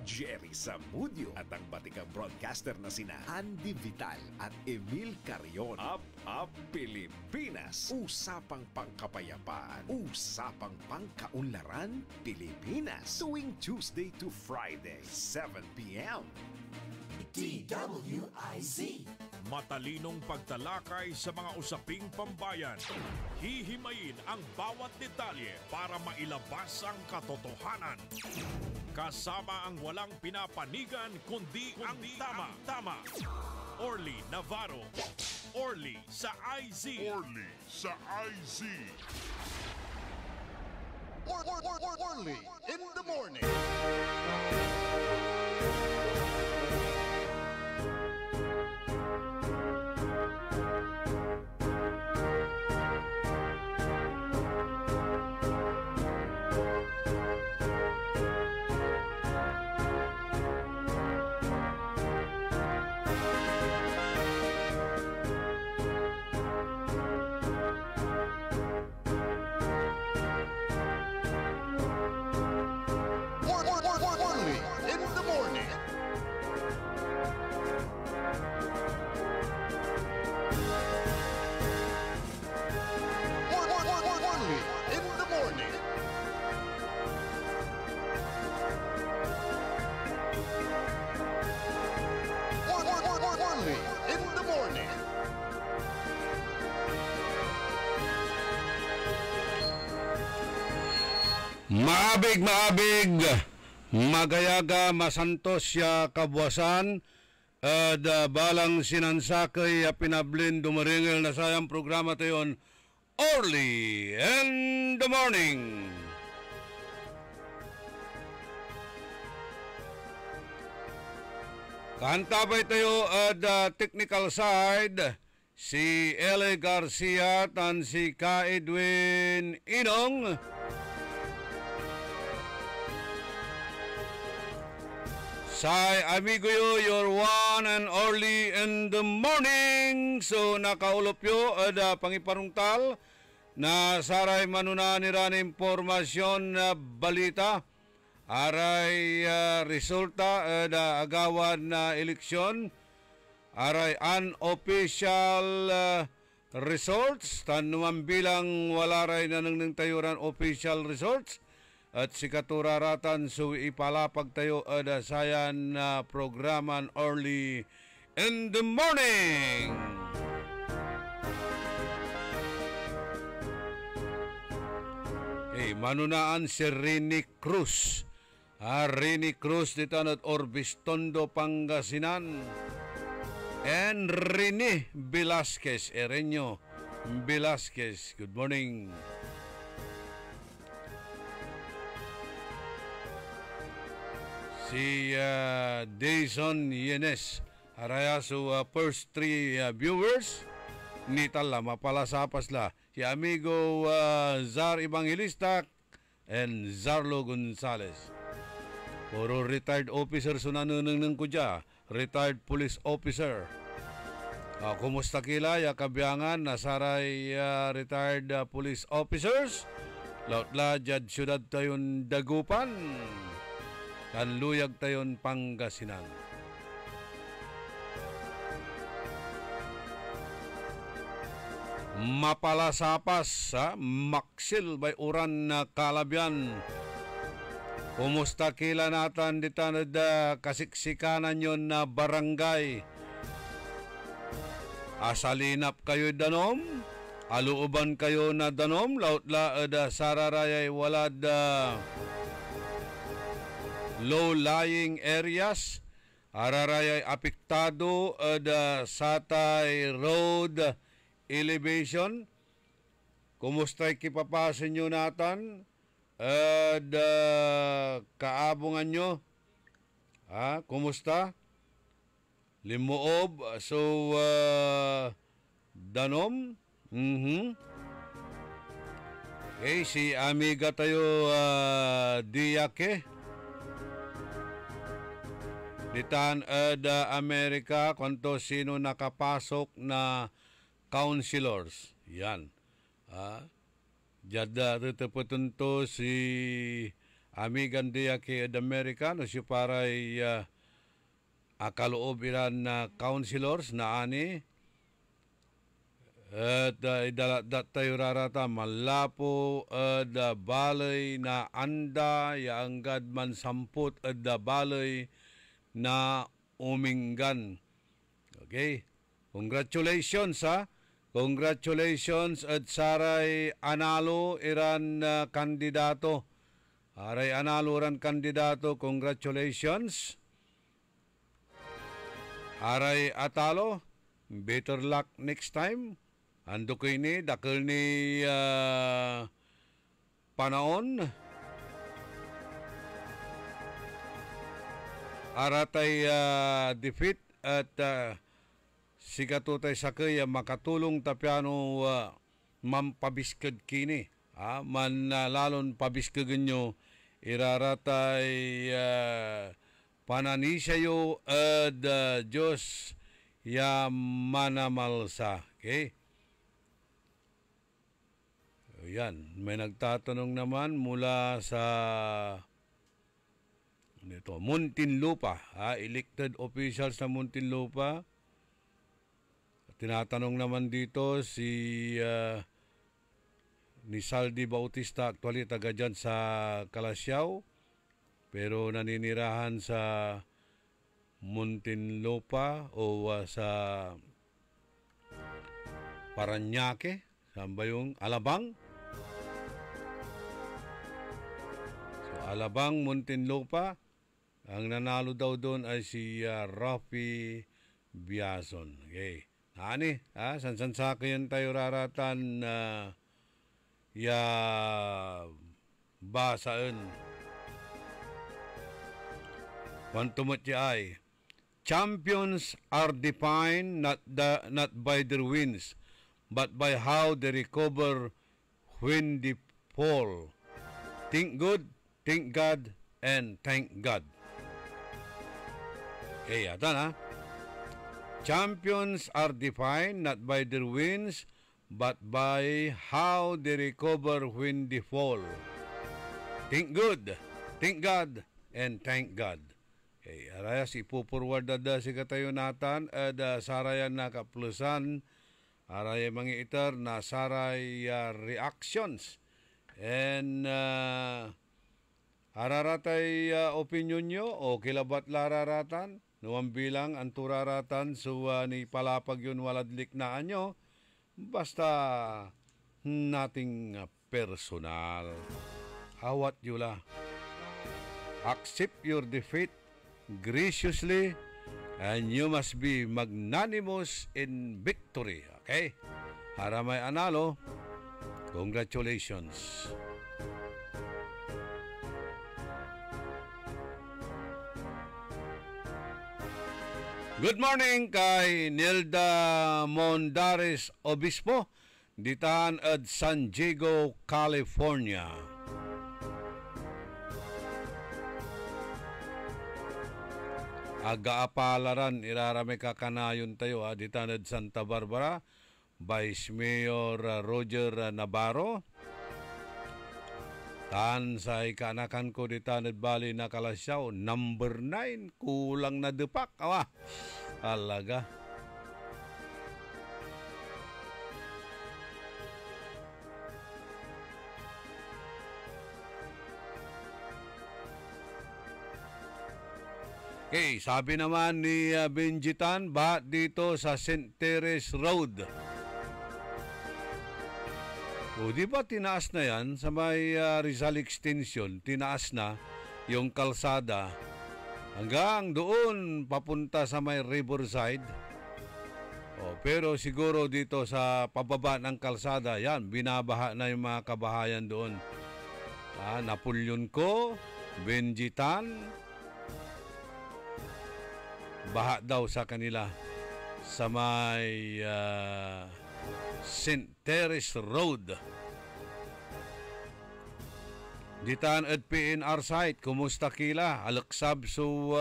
Jerry Zamudio at ang batikang broadcaster na sina Andy Vital at Emil Carrion. Up Pilipinas! Usapang pangkapayapaan, usapang pangkaunlaran, Pilipinas. Tuwing Tuesday to Friday, 7 p.m. DWIZ. Matalinong pagtalakay sa mga usaping pambayan. Hihimayin ang bawat detalye para mailabas ang katotohanan. Kasama ang walang pinapanigan kundi ang tama. Orly Navarro. Orly sa IZ. Orly sa IZ. Orly in the morning. Maabig, magayaga, masantos siya kabuwasan, balang sinansakay, pinablin, dumaringil na sayang programa tayon, Orly in the Morning. Kantabay tayo technical side, si L.A. Garcia at si Ka Edwin Inong. Say, amigo yo, your one and Orly in the morning. So, nakaulop yo, pangiparungtal na saray manuna nira na impormasyon na balita. Aray resulta agawan na eleksyon. Aray unofficial results. Tanuman bilang wala ray na nang tayuran official results. At si katuraratan so ipalapag tayo sayan na programan Orly in the Morning. Manunaan si Rini Cruz. Rini Cruz dito at Orbistondo, Pangasinan. And Rini Velasquez, Ereño Velasquez. Good morning. Si Dayson Yenes araya so first three viewers ni tala mapalasapas la si amigo Zar Evangelista and Zarlo Gonzales. Puro retired officer sunanunang ng kudya, retired police officer. Kumusta kila ya kabiyangan nasaray retired police officers lautla jad syudad tayon Dagupan. Kanluyag tayon Pangasinan. Mapalasapas sa Maksil by Uran na Kalabyan. Kumusta kila natin dito na kasiksikanan yun na barangay? Asalinap kayo danom? Aluuban kayo na danom? Lautla sararayay walad low-lying areas, ararayay apektado satay road elevation. Kumusta'y kipapasin nyo natin kaabungan nyo. Kumusta? Limuob, so danom. Okay, si amiga tayo Diyake. Ditan Amerika kung sino nakapasok na councilors. Yan. Jada rito po si amigan diya kay Amerika no si paray akaloob iran na councilors na ani at idalat tayo rarata malapo da balay na anda yaanggad man samput da balay na uminggan. Okay? Congratulations ha. Congratulations at saray analo iran kandidato. Aray analo ran kandidato. Congratulations. Aray atalo. Better luck next time. Ando ko ini dakil ni panahon. Aratay defeat at sigatutay sakay makatulong tapiano mampabiskad kini. Man lalon pabiskagan nyo iraratay pananisayo at Diyos ya manamalsa. Okay? Yan, may nagtatanong naman mula sa Muntinlupa, elected officials sa Muntinlupa. Tinatanong naman dito si ni Saldi Bautista, actually taga dyan sa Calasiao, pero naninirahan sa Muntinlupa o sa Paranaque, saan ba yung Alabang? Alabang, Muntinlupa. Ang nanalo daw doon ay si Rafi Biason. Okay. Ani, sansansakayan tayo raratan ya basaan. Wantumot ay champions are defined not by their wins, but by how they recover when they fall. Think good, thank God, and thank God. Okay, atan ha. Champions are defined not by their wins, but by how they recover when they fall. Think good, thank God, and thank God. Okay, araya si pupurward da si katayo natan sarayan na kaplusan araya mga itar na saray reactions and araratay opinion nyo o kilabat lararatan nuwang bilang ang turaratan so ni palapag yun waladlik na anyo basta nating personal awat yula accept your defeat graciously and you must be magnanimous in victory. Okay? Para may analo, congratulations. Good morning kay Nilda Mondares Obispo, ditaan at San Diego, California. Aga-apalaran, irarami kakanayon tayo, ditanad Santa Barbara, Vice Mayor Roger Navarro. Tan sa ikanakan ko ditanad Bali na Kalasyaw, number 9, kulang na depak. Awa, talaga. Okay, sabi naman ni Benjitan, bahat dito sa St. Teres Road. O di ba tinaas na yan sa may Rizal Extension, tinaas na yung kalsada hanggang doon papunta sa may Riverside. O, pero siguro dito sa pababa ng kalsada, yan, binabaha na yung mga kabahayan doon. Napulyon ko, Benjitan, baha daw sa kanila sa may St. Teres Road. Ditan at PNR site, kumusta kila? Alaksab so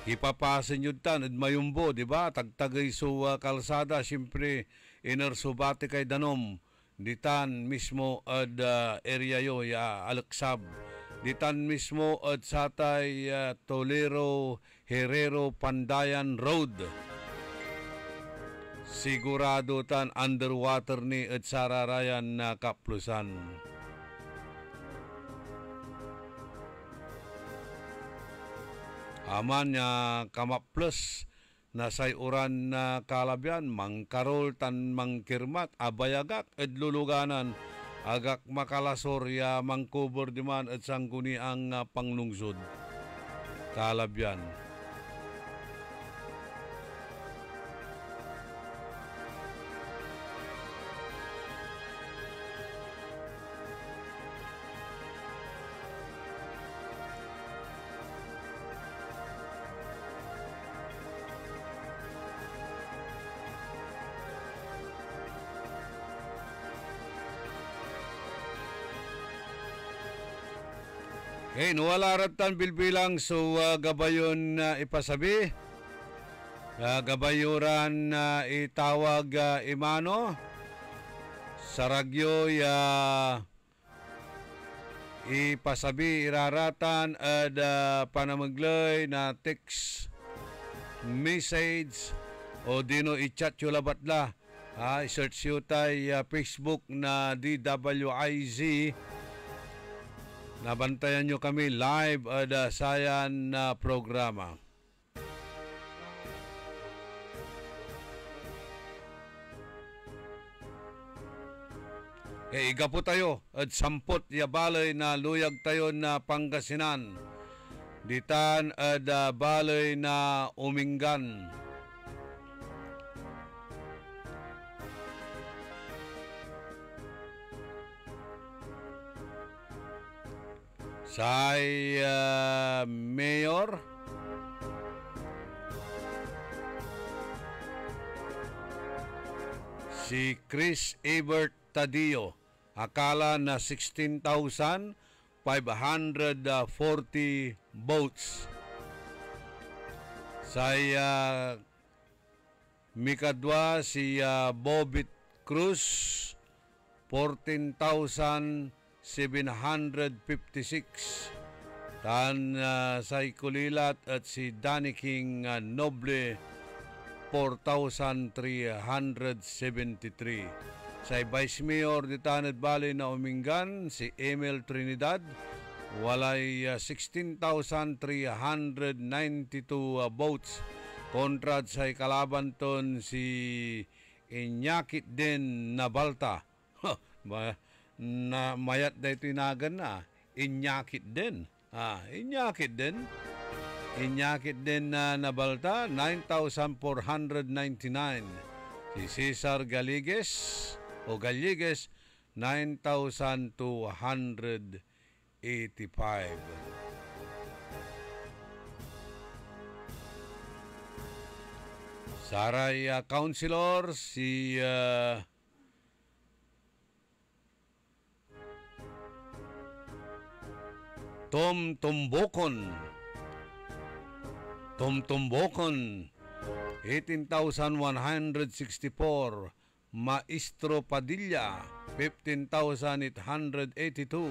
ipapasin yun tan at mayumbo, di ba? Tagtagay so kalsada, siyempre inersubati kay danom ditan mismo ad area yo ya Alaksab, ditan mismo ad satay Tolero Herrero Pandayan Road. Sigurado tan underwater ni at sararayan na kaplusan. Aman niya kamaplos na sayuran na kalabyan, mangkarol tan mangkirmat, abayagak at luluganan, agak makalasor ya mangkubor di man at sangguni ang panglungsod. Kalabyan. Okay, nuwala ratan bilbilang so gabayon ipasabi. Gabayuran itawag imano. Saragyo ipasabi iraratan at panamaglay na text message o dino i-chat yung labatla. I-search yun tayo Facebook na DWIZ. Nabantayan nyo kami live at sayan na programa. Iga po tayo at sampot balay na luyag tayo na Pangasinan. Ditan at balay na Umingan. Say Mayor si Chris Ebert Tadio, akala na 16,540 votes. Say Mikadwa si Bobit Cruz 14,756. Tan sa Kulilat at si Danny King Noble 4,373. Sa Vice Mayor di Tanad Valley na Umingan si Emil Trinidad walay 16,392 votes. Kontrad sa kalaban ton si Iñakit din Nabalta. Na mayat na tinagan na Iñakit din. Iñakit din. Iñakit din na Nabalta 9,499. Si Cesar Galigues o Galigues 9,285. Saray Councilor si Tom Tumbokon 18,164. Maestro Padilla 15,882.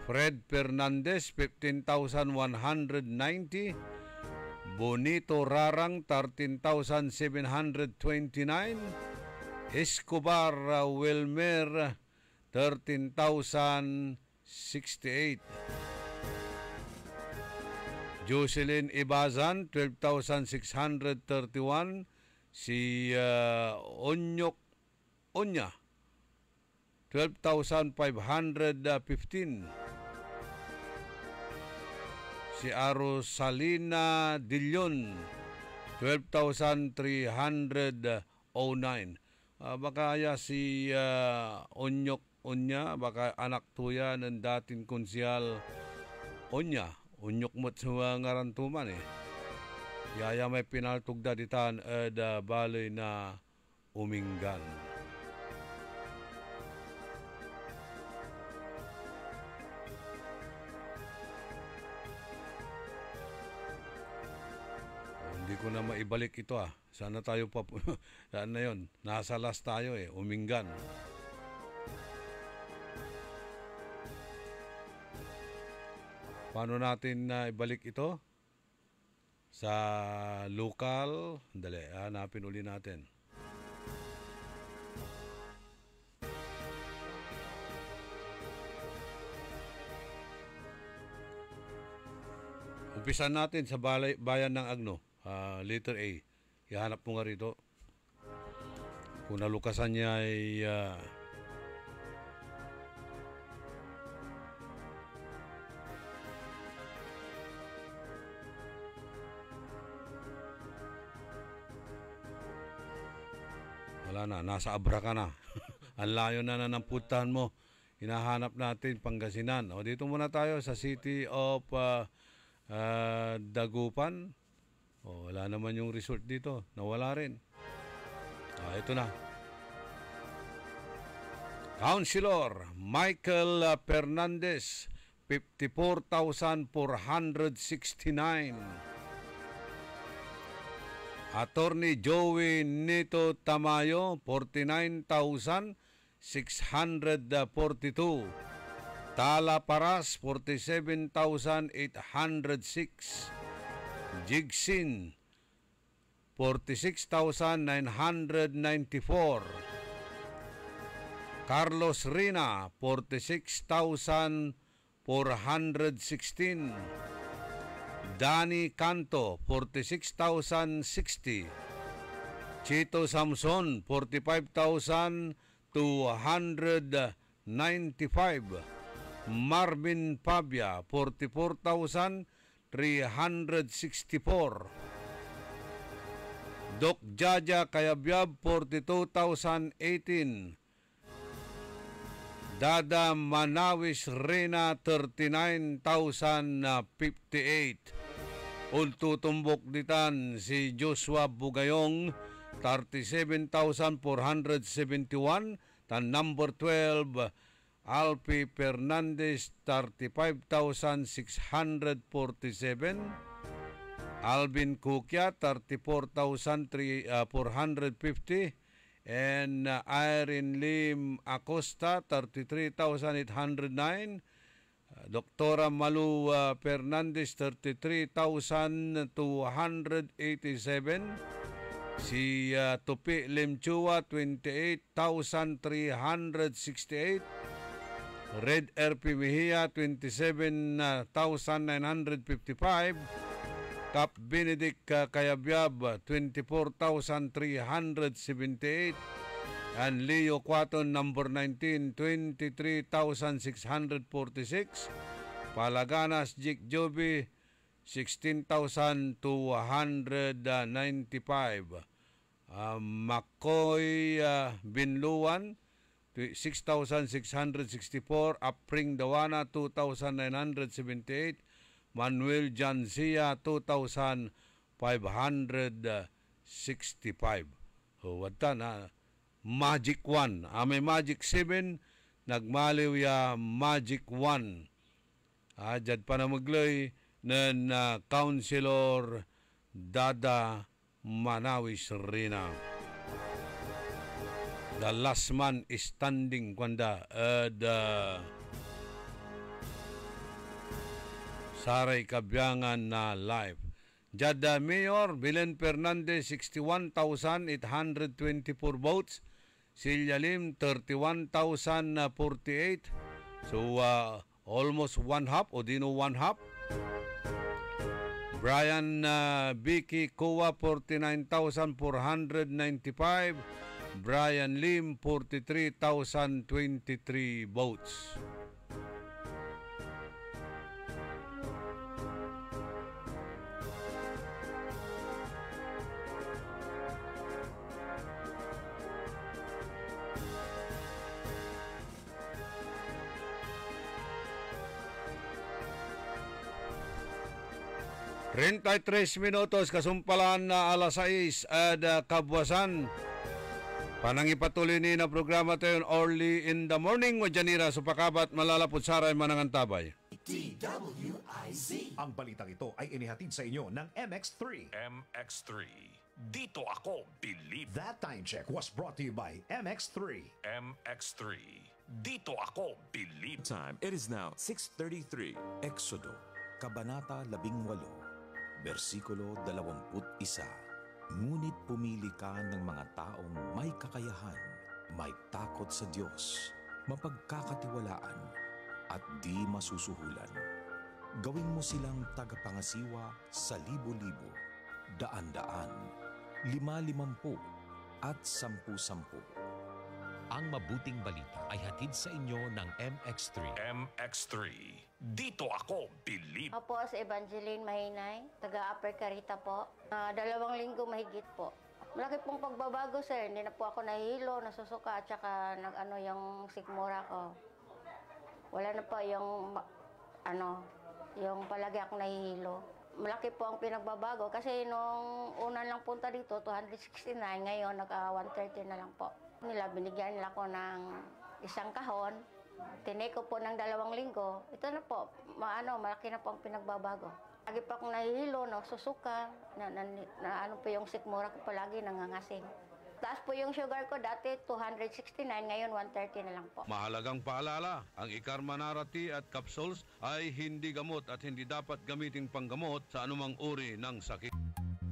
Fred Fernandez 15,190. Bonito Rarang 13,729. Escobar Wilmer 13,068. Jocelyn Ibazan 12,631. Si Onya 12,515. Si Arosalina Dillon 12,309. Baka si Onya baka anak tuya ng dating konsyal Onyok mo't sa ngarantuman Yaya may pinaltugda ditan balay na Umingan. Hindi ko na maibalik ito Sana tayo pa saan na yun? Nasa last tayo Umingan. Paano natin ibalik ito? Sa local. Dali, hanapin uli natin. Umpisan natin sa bayan ng Agno. Letter A. Ihanap mo nga rito. Kung nalukasan niya ay wala na, nasa Abra ka na. Ang layo na ng puntahan mo. Hinahanap natin Pangasinan. O dito muna tayo sa City of Dagupan. O, wala naman yung resort dito. Nawala rin. Ito na. Councilor Michael Fernandez, 54,469. Attorney Joey Nito Tamayo, 49,642. Tala Paras, 47,806. Jigsin, 46,994. Carlos Rina, 46,416. Danny Canto, 46,060. Chito Samson, 45,295. Marvin Pabia, 44,364. Doc Jaja Kayabyab, 42,018. Dada Manawis Rena, 39,058. Ultutumbok ditan si Joshua Bugayong, 37,471. Tan number 12, Alpi Fernandez, 35,647. Alvin Kukya, 34,450. And Irene Lim Acosta, 33,809. Doktora Malu Fernandez, 33,287. Si Tupi Limchua, 28,368. Red RP Mejia, 27,955. Cap Benedict Kayabyab, 24,378. And Leo Quaton, number 19, 23,646. Palaganas Jik Joby, 16,295. Makoy Binluan, 6,664. Apring Dawana, 2,978. Manuel Jancia, 2,565. Wata na. Magic 1. May Magic 7. Nagmaliw ya Magic 1. Dyan pa na magloy na Councilor Dada Manawis Rina. The last man is standing kwanda. Saray Kabyangan na live. Jada Mayor Belen Fernandez, 61,824 votes. Silya Lim, 31,048. So almost one half o dino one half. Brian Vicky Kowa, 49,495. Brian Lim, 43,023 votes. Tres minutos kasumpalan na alas 6 at kabwasan. Panangipatuloy ni na programa tayo early in the morning o Janira supakabat malalapot saray manangantabay. DWIZ. Ang balitang ito ay inihatid sa inyo ng MX3. MX3. Dito ako believe. That time check was brought to you by MX3. MX3. Dito ako believe. Time. It is now 6:33. Exodo. Kabanata 18, versikulo 21. Ngunit pumili ka ng mga taong may kakayahan, may takot sa Diyos, mapagkakatiwalaan, at di masusuhulan. Gawin mo silang tagapangasiwa sa libo-libo, daan-daan, 50-50 at 10-10. Ang mabuting balita ay hatid sa inyo ng MX3. MX3. Dito ako, believe. Opo, si Evangeline Mahinay, taga Upper Carita po. 2 linggo mahigit po. Malaki pong pagbabago, sir. Hindi na po ako nahihilo, nasusuka, at saka yung sikmura ko. Wala na po yung palagi akong nahihilo. Malaki po ang pinagbabago kasi nung una lang punta dito, 269, ngayon nag-130 na lang po. Binigyan nila ko ng isang kahon, tinake ko po ng 2 linggo. Ito na po, malaki na po ang pinagbabago. Lagi pa akong nahihilo, susuka, po yung sikmura ko palagi nangangasing. Taas po yung sugar ko, dati 269, ngayon 130 na lang po. Mahalagang paalala, ang Ikarma Narati at capsules ay hindi gamot at hindi dapat gamiting panggamot sa anumang uri ng sakit.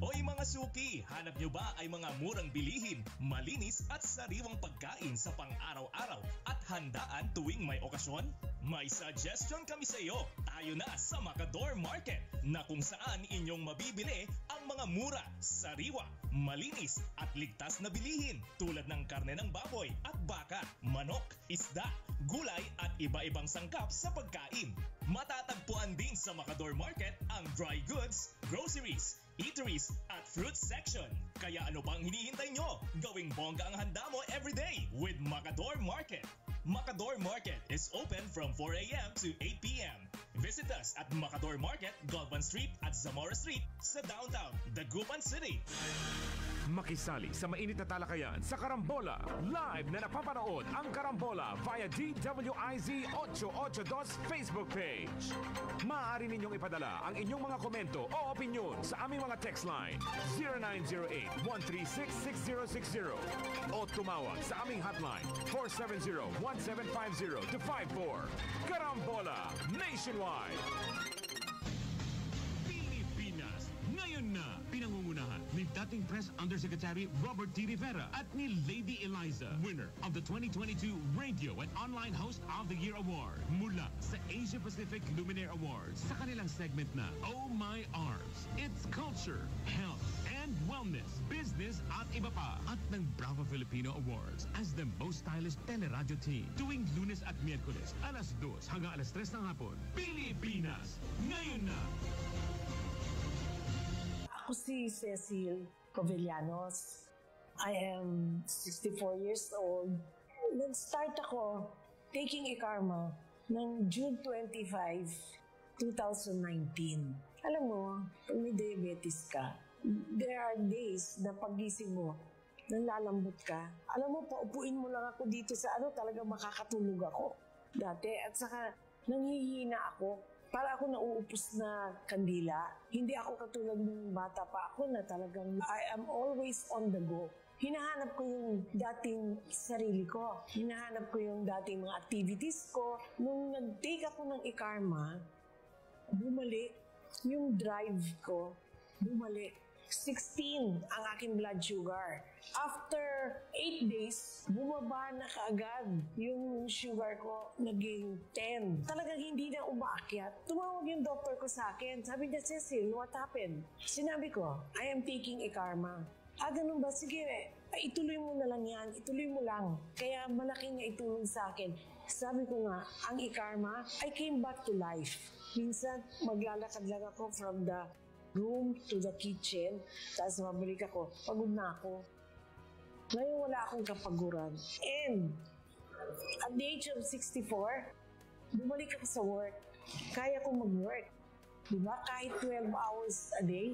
Hoy mga suki, hanap nyo ba ay mga murang bilihin, malinis at sariwang pagkain sa pang-araw-araw at handaan tuwing may okasyon? May suggestion kami sa iyo. Tayo na sa Macador Market na kung saan inyong mabibili ang mga mura, sariwa, malinis at ligtas na bilihin tulad ng karne ng baboy at baka, manok, isda, gulay at iba-ibang sangkap sa pagkain. Matatagpuan din sa Macador Market ang dry goods, groceries, eateries at fruit section. Kaya ano pang hinihintay nyo? Gawing bongga ang handa mo everyday with Macador Market. Macador Market is open from 4 a.m. to 8 p.m. Visit us at Macador Market, Galvan Street at Zamora Street sa downtown, Dagupan City. Makisali sa mainit na talakayan sa Karambola. Live na napapanood ang Karambola via DWIZ 882 Facebook page. Maaari ninyong ipadala ang inyong mga komento o opinion sa aming mga text line 0908-136-6060 o tumawag sa aming hotline 470-1750-54. Karambola Nationwide! Pilipinas, ngayon na pinangungunahan ni dating Press Undersecretary Robert T. Rivera at ni Lady Eliza, winner of the 2022 Radio and Online Host of the Year Award mula sa Asia Pacific Luminaire Awards sa kanilang segment na Oh My Arms. It's culture, health, and wellness, business at iba pa. At ng Bravo Filipino Awards as the most stylish teleradyo team tuwing Lunes at Miyerkules alas 2 hanggang alas 3 ng hapon. Pilipinas, ngayon na! Ako si Cecil Covellanos. I am 64 years old. Nag-start ako taking Ikarma ng June 25, 2019. Alam mo, pag may diabetes ka, there are days na pagising mo, nalalambot ka. Alam mo, paupuin mo lang ako dito sa talaga makakatulog ako dati. At saka, nanghihina ako. Para ako nauupos na kandila. Hindi ako katulad ng bata pa ako na talagang I am always on the go. Hinahanap ko yung dating sarili ko. Hinahanap ko yung dating mga activities ko. Nung nag-take ako ng Ikarma, bumalik yung drive ko. Bumalik. 16 ang aking blood sugar. After 8 days, bumaba na kaagad yung sugar ko, naging 10. Talagang hindi na umaakyat. Tumawag yung doctor ko sa akin. Sabi niya, Cecil, what happened? Sinabi ko, I am taking Ikarma. Ganun ba? Sige, ituloy mo na lang yan. Ituloy mo lang. Kaya malaking itulong sa akin. Sabi ko nga, ang Ikarma, I came back to life. Minsan, maglalakad lang ako from the room to the kitchen, tapos mabalik ako, pagod na ako. Ngayon wala akong kapaguran. And at the age of 64, bumalik ako sa work. Kaya kong mag-work. Diba? Kahit 12 hours a day.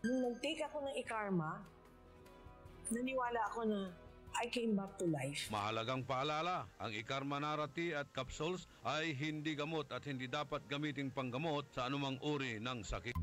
Nung nag-take ako ng Ikarma, naniwala ako na I came back to life. Mahalagang paalala, ang Ikarma Narati at capsules ay hindi gamot at hindi dapat gamiting panggamot sa anumang uri ng sakit.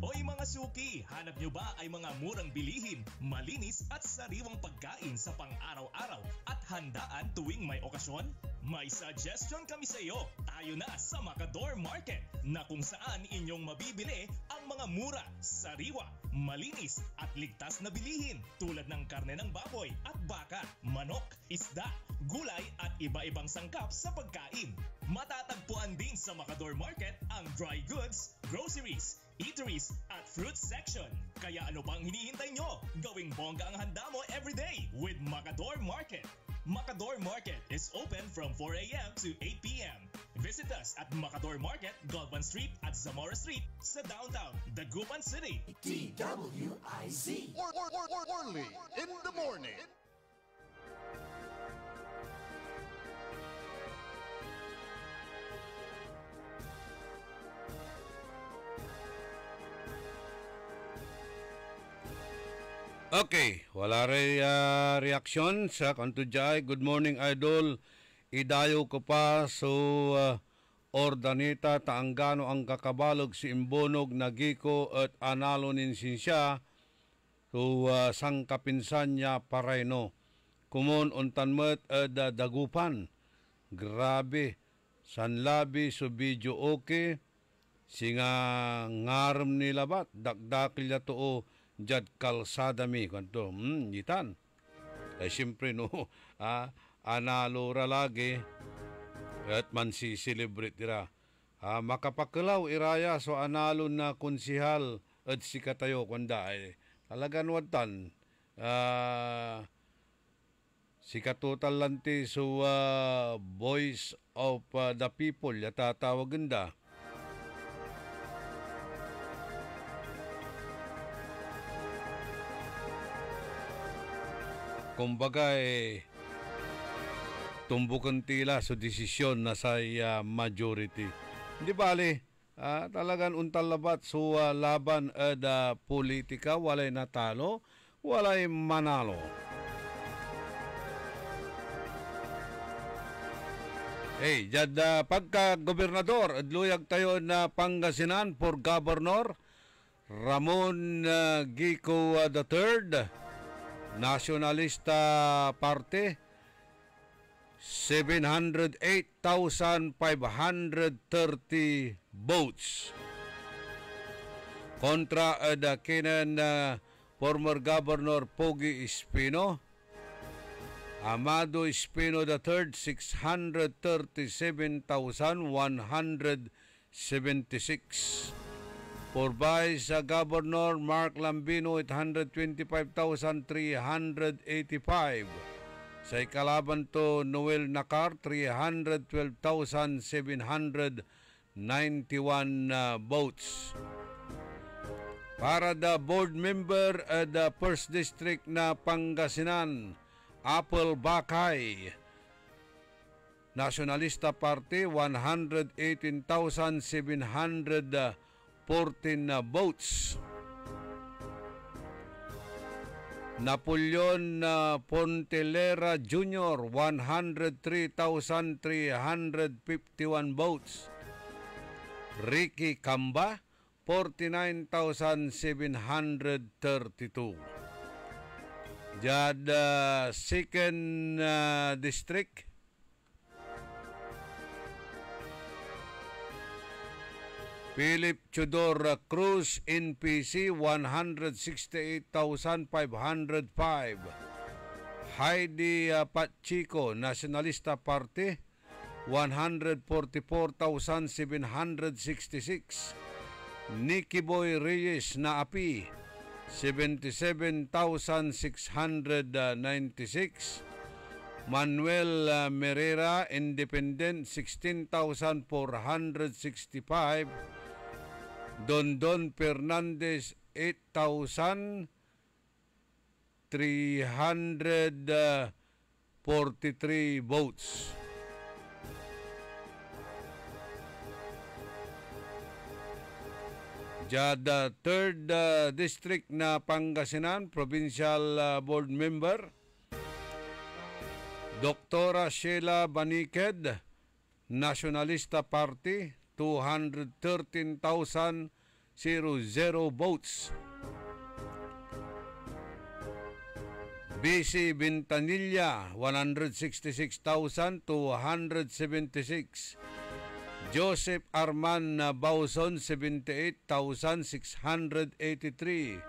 Hoy mga suki, hanap nyo ba ay mga murang bilihin, malinis at sariwang pagkain sa pang-araw-araw at handaan tuwing may okasyon? May suggestion kami sa iyo. Tayo na sa Macador Market na kung saan inyong mabibili ang mga mura, sariwa, malinis at ligtas na bilihin tulad ng karne ng baboy at baka, manok, isda, gulay at iba-ibang sangkap sa pagkain. Matatagpuan din sa Macador Market ang dry goods, groceries, eateries at fruit section. Kaya ano pang hinihintay nyo? Gawing bongga ang handa mo everyday with Macador Market. Macador Market is open from 4 a.m. to 8 p.m. Visit us at Macador Market, Galvan Street at Zamora Street sa downtown Dagupan City. DWIZ. Orly in the morning. Okay, wala rin reaksyon sa Kantudjay. Good morning, Idol. Idayo ko pa so Ordaneta taanggano ang kakabalog si Imbonog Nagiko at analonin siya so sang kapinsan niya parayno. Kumon untanmet dagupan. Grabe. Sanlabi so video okay. Singa ngarem nila bat. Dakdakil na to jad kalsada mi kanto itan siyempre no analo ra lagi at man si celebrate dira makapakalaw iraya so analo na konsihal at si katayo kunda talagan watan si katotal lanti so voice of the people yata tawaganda. Kumbaga tumbukan tila sa desisyon na sa majority. Hindi bali, talagang untal labat so laban politika, walay natalo, walay manalo. Jad pagka gobernador, adluyag tayo na Pangasinan for governor, Ramon Gico III, Nacionalista Party 708,530 votes kontra kinan former Governor Pogi Espino Amado Espino III 637,176 for Vice Governor Mark Lambino 825,385. Sa ikalaban to Noel Nacar 312,791 votes. Para the board member the First District na Pangasinan, Apple Bakay, Nacionalista Party 118,714 votes. Napoleon Pontelera Jr. 103,351 votes. Ricky Camba 49,732. Jad second district Philip Chodor Cruz, NPC, 168,505. Heidi Pachico, Nacionalista Party, 144,766. Nicky Boy Reyes na API, 77,696. Manuel Merera, Independent, 16,465. Dondon Fernandez, 8,343 votes. Jada third district na Pangasinan, provincial board member, Doktora Sheila Baniked, Nacionalista Party, 213,6 votes. BC Bintanilla 166,276. Joseph Arman Bauson 78,683.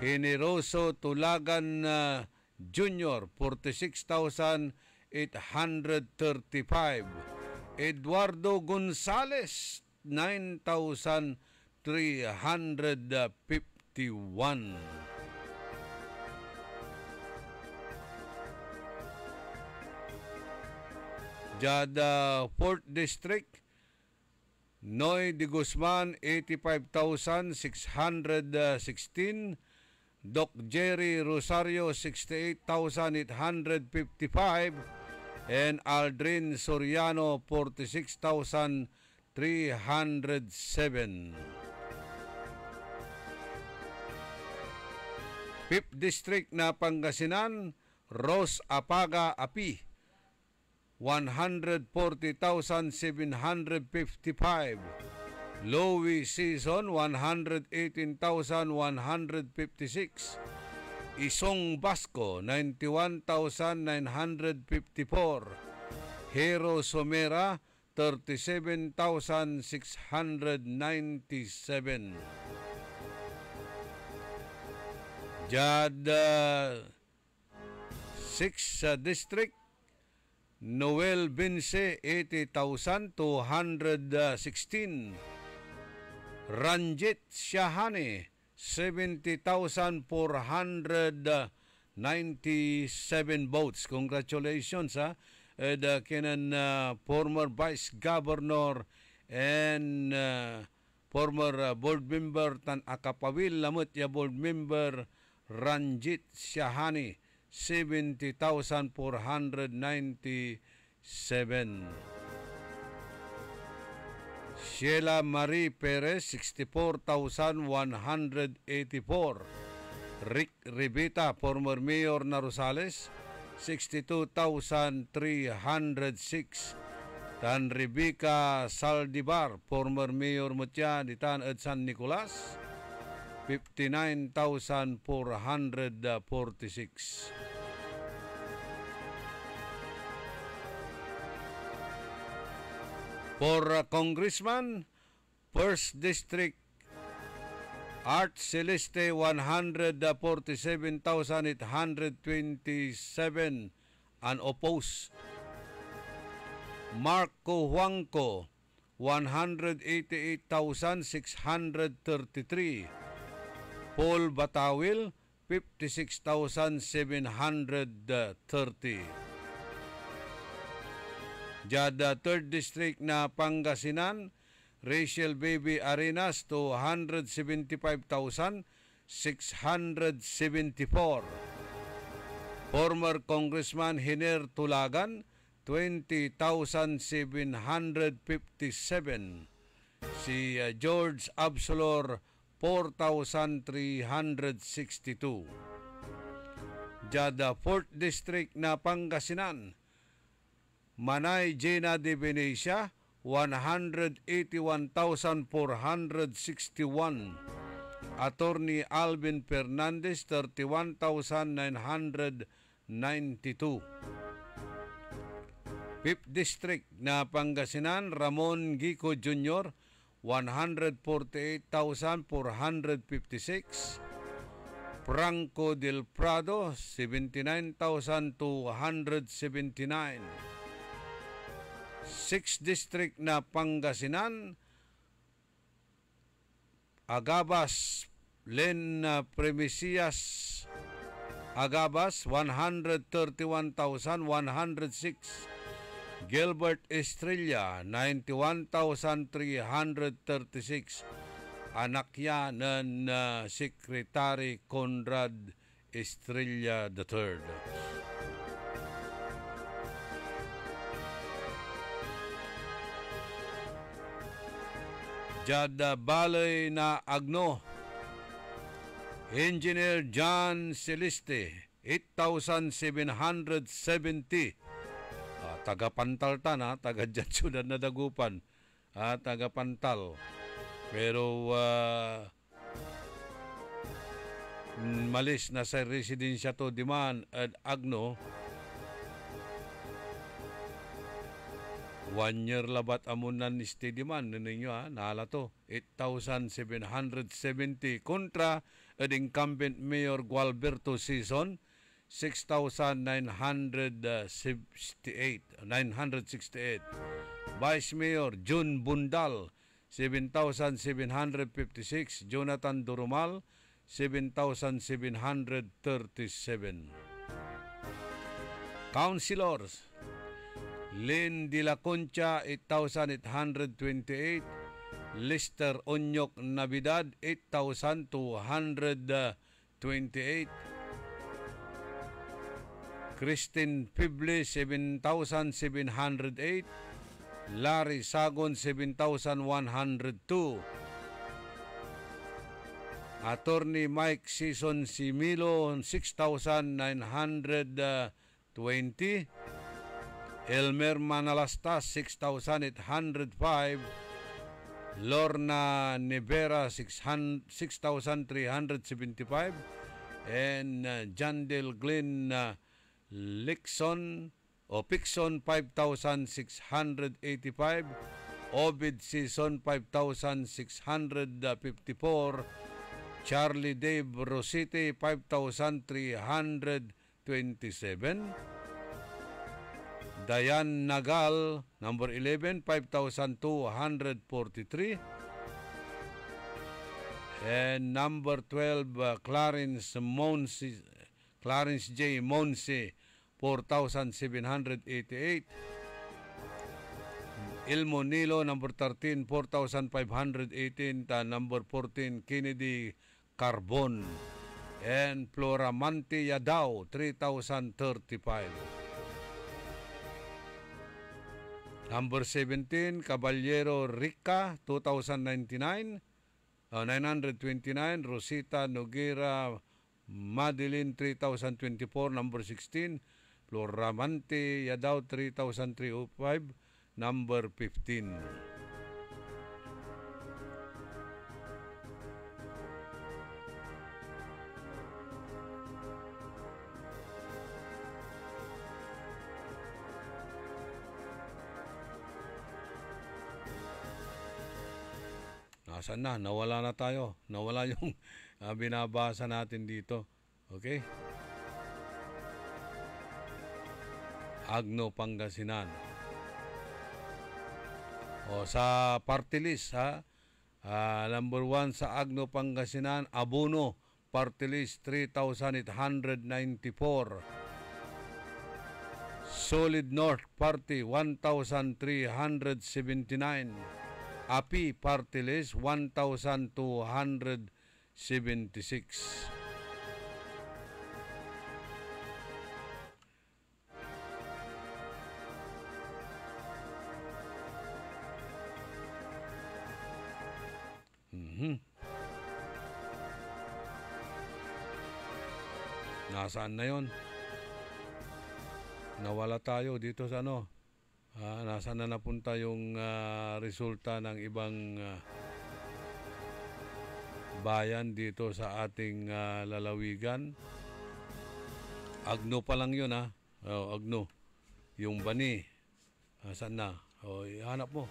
Generoso Tulagan Jr. 46,835. Eduardo Gonzales 9,351. Jada 4th District, Noy de Guzman 85,616. Doc Jerry Rosario 68,855. And Aldrin Soriano 46,307. 5th District na Pangasinan, Ros Apaga Api 140,755. Louis Season 118,156. Isong Basco 91,954. Hero Somera 37,697. Jada 6th District, Noel Binse 80,216. Ranjit Shahani 70,497 votes. Congratulations kinan former Vice Governor and former board member tan Akapawil lamot ya board member Ranjit Shahani 70,497. Sheila Marie Perez 64,184. Rick Rivita, former Mayor na Rosales 62,306. Tan Rebecca Saldivar, former Mayor Mutya di Tan Ed San Nicolas 59,446. For Congressman, 1st District, Art Celeste 147,827 unopposed. Marco Huangco 188,633. Paul Batawil 56,730. Jada 3rd District na Pangasinan, Rachel Baby Arenas 275,674. Former Congressman Hiner Tulagan 20,757. Si George Absolor 4,362. Jada 4th District na Pangasinan, Manay Jena de Venecia 181,461. Attorney Alvin Fernandez 31,992. 5th District na Pangasinan, Ramon Gico Jr. 148,456. Franco del Prado 79,279. 6th District na Pangasinan, Agabas Len Premisias Agabas 131,106. Gilbert Estrella 91,336. Anak niya ng Secretary Conrad Estrella III. Jada Balay na Agno, Engineer John Celeste 8,770. Taga Pantal taga dyan syudad na Dagupan. Taga Pantal. Pero malis na sa residensya to Diman at Agno. 1 year labat amunan ni Stadiuman ninyo naala to 8,770 kontra at incumbent Mayor Gualberto Sison 6,968. Vice Mayor June Bundal 7,756. Jonathan Durumal 7,737. Councilors Lynn De La Concha 8,828. Lister Onyok Navidad 8,228. Christine Pible 7,708. Larry Sagon 7,102. Attorney Mike Sison Similo 6,920. Elmer Manalastas 6,805. Lorna Nevera 6,375. And Jandel Glenn Lixon o Pixon 5,685. Ovid Season 5,654. Charlie Dave Rosite 5,327. Diane Nagal number 11 5,243. And number 12 Clarence J. Monse 4,788. Ilmo Nilo number 13 4,518. Number 14 Kennedy Carbon. And Floramante Yadao 3,035. Number 17 Caballero Rica 2,099. 929. Rosita Noguera Madeline 3,024. Number 16 Floramante Yadao 3,305. Number 15. Nasaan na? Nawala na tayo. Nawala yung binabasa natin dito. Okay? Agno, Pangasinan. O sa party list, number 1 sa Agno, Pangasinan, Abono, party list 3,894. Solid North Party 1,379. API party list 1,276. Nasaan na yon? Nawala tayo dito sa ano? Nasaan na napunta yung resulta ng ibang bayan dito sa ating lalawigan? Agno pa lang yun Agno. Yung Bani. Saan na? Hanap mo.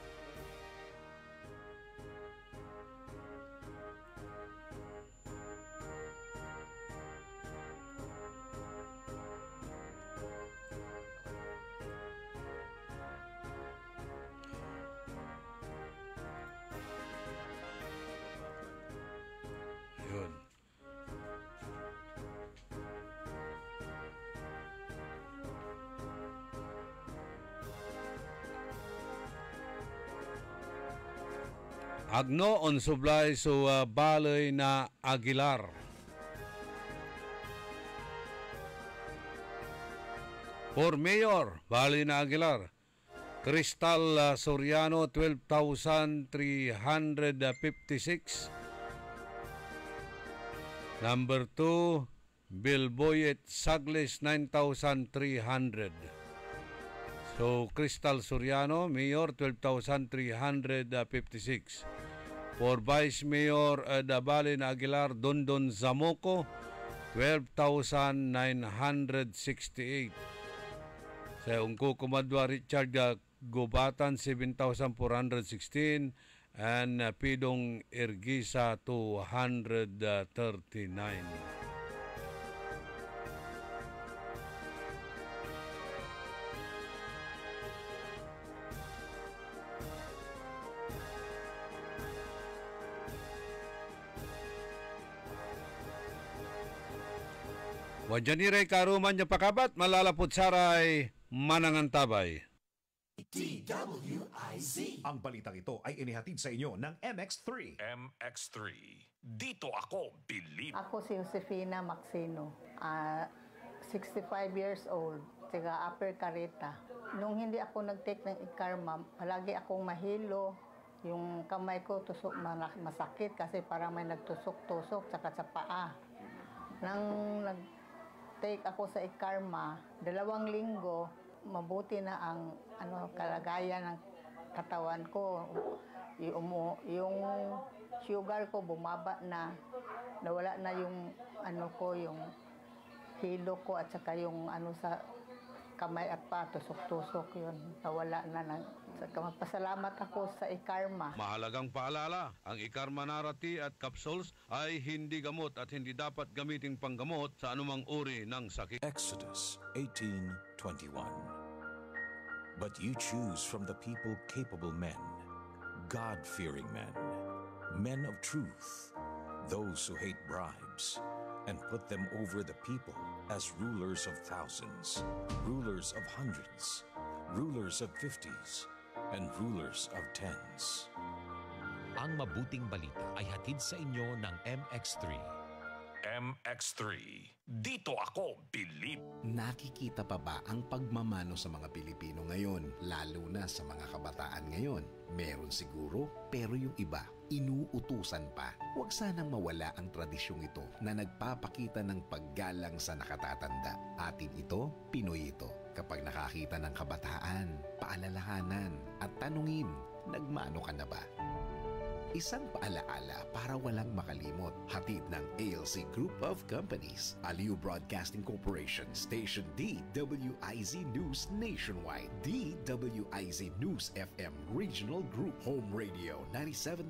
Agno on supply so Baloy na Aguilar. For Mayor, Baloy na Aguilar. Crystal Soriano 12,356. Number 2, Bilboyet Sagles 9,300. So Crystal Soriano, Mayor 12,356. For Vice Mayor Dabali na Aguilar, Dondon Zamoco, 12,968. Sa Ungko Kumadwa Richard Gubatan, 7,416. And Pidong Ergisa, 239. Wajaniray karuman niya pakabat, malalapot saray, manangantabay. DWIZ. Ang balitang ito ay inihatid sa inyo ng MX3. MX3. Dito ako, believe. Ako si Josefina Maxino, 65 years old, taga Upper Careta. Nung hindi ako nag-take ng Ikarma, palagi akong mahilo. Yung kamay ko tusok masakit kasi parang may nagtusok-tusok tsaka sa paa. Nang nag-take ako sa Ikarma, 2 linggo, mabuti na ang kalagayan ng katawan ko. Yung sugar ko bumaba na, nawala na yung yung hilo ko at saka yung sa kamay at pa, tusok-tusok yun. Nawala na. Magpasalamat ako sa Ikarma. Mahalagang paalala, ang Ikarma Narati at capsules ay hindi gamot at hindi dapat gamiting panggamot sa anumang uri ng sakit. Exodus 18:21. But you choose from the people capable men, God-fearing men of truth, those who hate bribes, and put them over the people as rulers of thousands, rulers of hundreds, rulers of 50s, and rulers of 10s. Ang mabuting balita ay hatid sa inyo ng MX3. MX3. Dito ako, believe. Nakikita pa ba ang pagmamano sa mga Pilipino ngayon, lalo na sa mga kabataan ngayon? Meron siguro, pero yung iba, inuutusan pa. Huwag sanang mawala ang tradisyong ito na nagpapakita ng paggalang sa nakatatanda. Atin ito, Pinoy ito. Kapag nakakita ng kabataan, paalalahanan at tanungin, nagmano ka na ba? Isang paalaala para walang makalimot. Hatid ng ALC Group of Companies, Aliw Broadcasting Corporation, Station DWIZ News Nationwide, DWIZ News FM Regional Group, Home Radio 97.9,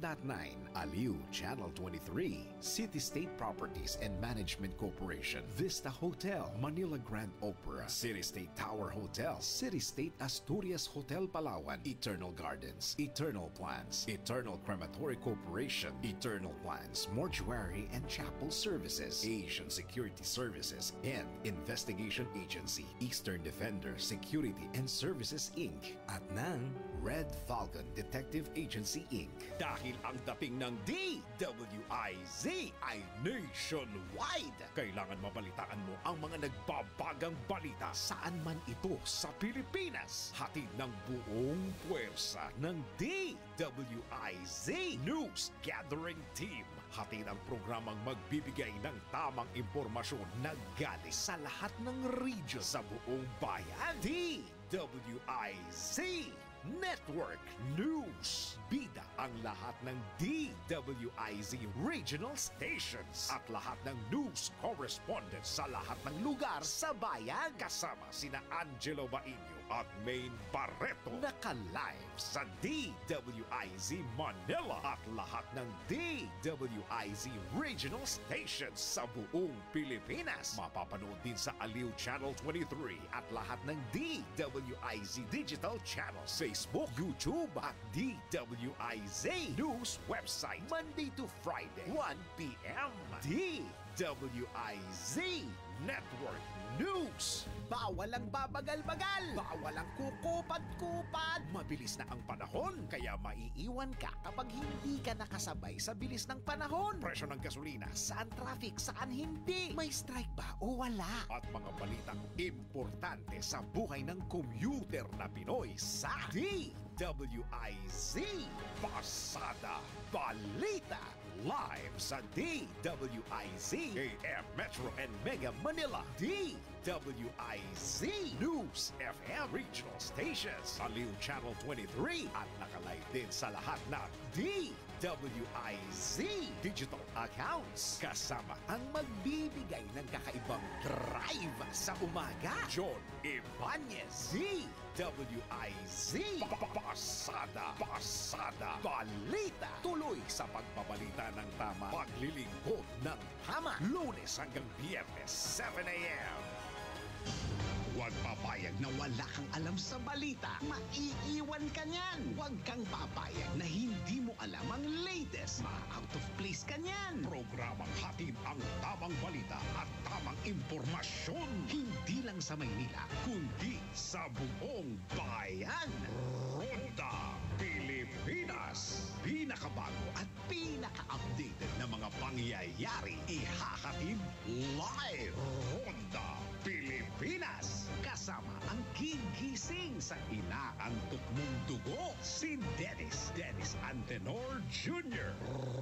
Aliw Channel 23, City State Properties and Management Corporation, Vista Hotel, Manila Grand Opera, City State Tower Hotel, City State Asturias Hotel Palawan, Eternal Gardens, Eternal Plans, Eternal Crematory Corporation, Eternal Plans, Mortuary and Chapel Services, Asian Security Services, and Investigation Agency, Eastern Defender Security and Services Inc. at ng Red Falcon Detective Agency Inc. Dahil ang daping ng DWIZ ay nationwide, kailangan mabalitaan mo ang mga nagbabagang balita saan man ito sa Pilipinas. Hatid ng buong puwersa ng DWIZ News Gathering Team. Hatid ang programang magbibigay ng tamang impormasyon na galing sa lahat ng region sa buong bayan. DWIZ Network News. Bida ang lahat ng DWIZ Regional Stations at lahat ng news correspondents sa lahat ng lugar sa bayan. Kasama sina Angelo Bainio at Maine Barreto. Naka-live sa DWIZ Manila at lahat ng DWIZ Regional Stations sa buong Pilipinas. Mapapanood din sa Aliw Channel 23 at lahat ng DWIZ Digital Channels, Facebook, YouTube at DWIZ News website. Monday to Friday, 1 p.m. DWIZ Network News. Bawal ang babagal-bagal. Bawal ang kukupad-kupad. Mabilis na ang panahon, kaya maiiwan ka kapag hindi ka nakasabay sa bilis ng panahon. Presyo ng gasolina, saan traffic, saan hindi. May strike ba o wala? At mga balitang importante sa buhay ng commuter na Pinoy sa DWIZ Pasada Balita. Live sa DWIZ AM Metro and Mega Manila, DWIZ News FM Regional Stations, Aliw Channel 23 at nakalive din sa lahat ng DWIZ DWIZ Digital Accounts. Kasama ang magbibigay ng kakaibang drive sa umaga. John Ibanez, DWIZ. Pasada, balita. Tuloy sa pagbabalita ng tama. Paglilingkod ng tama. Lunes hanggang Biyernes, 7 a.m. Huwag papayag na wala kang alam sa balita. Maiiwan ka niyan. Huwag kang papayag na hindi mo alam ang latest. Ma-out of place ka niyan. Programang hatid ang tamang balita at tamang impormasyon. Hindi lang sa Maynila, kundi sa buong bayan. Ronda Pilipinas. Pinakabago at pinaka-updated na mga pangyayari. Ihahatid live. Ronda Pilipinas. Kasama ang gigising sa inaantok mong dugo, si Dennis Antenor Jr.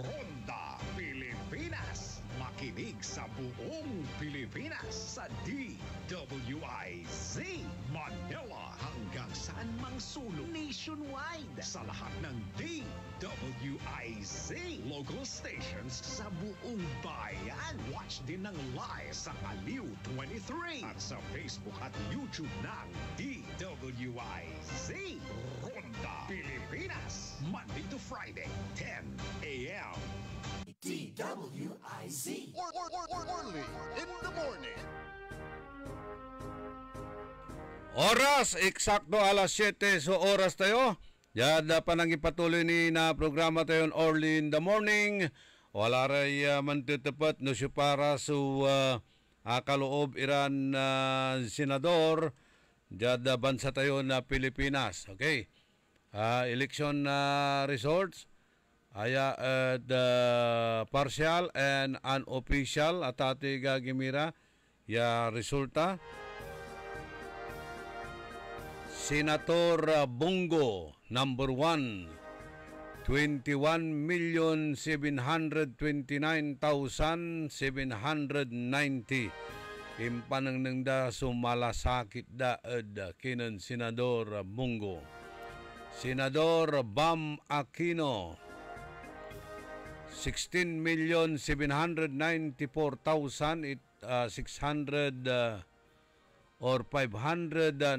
Ronda Pilipinas. Makinig sa buong Pilipinas sa DWIZ Manila hanggang saan mang sulong nationwide sa lahat ng DWIZ local stations sa buong bayan. Watch din ng live sa Aliw 23 at sa Facebook at YouTube ng DWIZ Ronda Pilipinas, Monday to Friday, 10 a.m. DWIZ. Orly in the morning. Oras, eksakto alas 7 so oras tayo. Yada pa nang ipatuloy ni na programa tayo Orly in the morning. Wala ray mantitapat no siya para so kaloob iran senador yada bansa tayo na Pilipinas. Okay. Election results. Aya the partial and unofficial at ating gagimira ya resulta. Senator Bongo number 1, 21,729,790. Impanang nang da sumalasakit da kinan Senador Bongo. Senador Bam Aquino 16,794,600 or 599.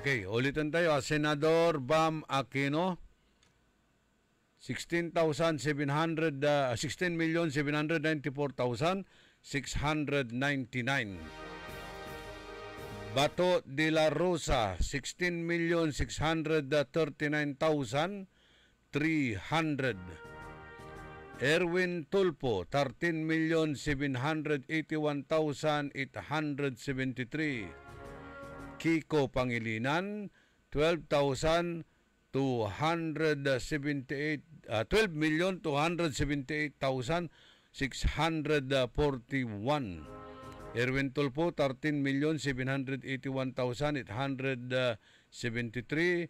Okay, ulitin tayo. Senador Bam Aquino 16,794,699. Bato de la Rosa 16,639,300. Erwin Tulpo 13,781,873. Kiko Pangilinan 12,278,641. Erwin Tulpo 13,781,873.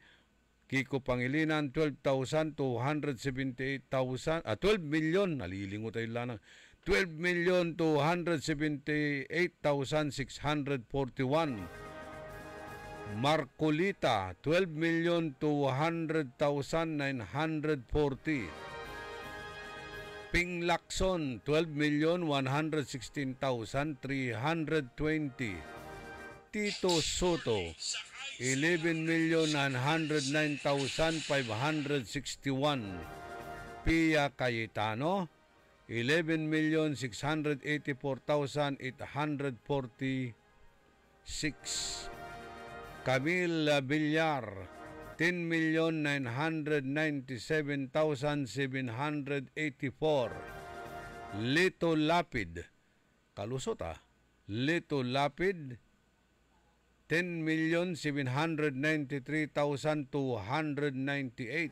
Kiko Pangilinan 12,278,000 12 million nalilingo tayo lang 12,278,641. Marcolita 12,200,940. Ping Lacson 12,116,320. Tito Soto 11,909,561. Pia Cayetano 11,684,846. Camille Villar 10,997,784. Lito Lapid kalusota. Lito Lapid 10,793,298.